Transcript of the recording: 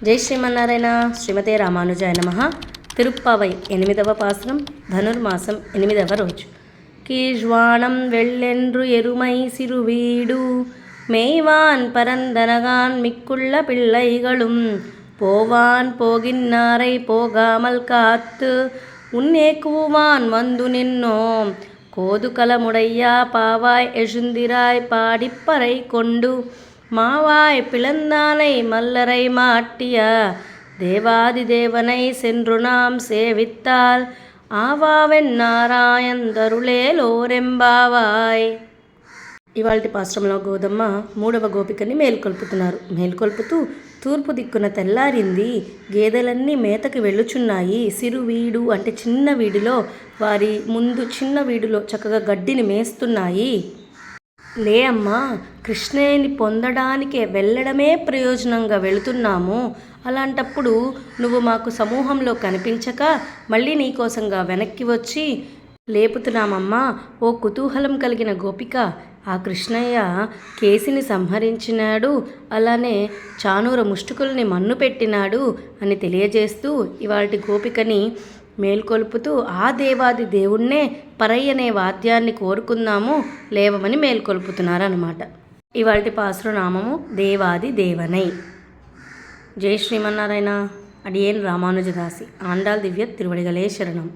జై శ్రీమన్నారాయణ. శ్రీమతే రామానుజాయ నమః. తిరుప్పావై 8వ పాసురం, ధనుర్మాసం 8వ రోజు. కీజ్వాణం వెள்ளెండ్రు ఎరుమై సిరువీడు மேய்வான் பரந்தனகான் மிக்குள்ள பிள்ளைகளும் போவான் போகின்னாரை போகாமல் காத்து உன்னேக்குவான் வந்து நின்னோம் கோதுகலமுடையா பாவாய் எழுந்திராய் பாடிப்பறை கொண்டு மாவாய் பிளந்தானை மல்லரை மாட்டிய தேவாதி தேவனை சென்று நாம் சேவித்தால் ఆవావెన్ నారాయణరులేలోరెంబావాయ్. ఇవాల్టి పాశ్రంలో గోదమ్మ 3వ గోపికని మేల్కొల్పుతూ తూర్పు దిక్కున తెల్లారింది, గేదెలన్నీ మేతకి వెళ్ళుచున్నాయి. సిరు వీడు అంటే చిన్న వీడిలో, వారి ముందు చిన్న వీడిలో చక్కగా గడ్డిని మేస్తున్నాయి. లే అమ్మా, కృష్ణుని పొందడానికే వెళ్ళడమే ప్రయోజనంగా వెళుతున్నాము. అలాంటప్పుడు నువ్వు మాకు సమూహంలో కనిపించక మళ్ళీ నీకోసంగా వెనక్కి వచ్చి లేపుతున్నామమ్మా. ఓ కుతూహలం కలిగిన గోపిక, ఆ కృష్ణయ్య కేసిని సంహరించినాడు, అలానే చానూర ముష్టికుల్ని మన్ను పెట్టినాడు అని తెలియజేస్తూ ఇవాల్టి గోపికని మేల్కొల్పుతూ ఆ దేవాది దేవుణ్ణే పరై అనే వాద్యాన్ని కోరుకుందాము, లేవమని మేల్కొల్పుతున్నారన్నమాట. ఇవాల్టి పాసురనామము దేవాది దేవనై. జై శ్రీమన్నారాయణ. అడియేన్ రామానుజదాసి. ఆండాల్ దివ్య తిరువడిగలే శరణం.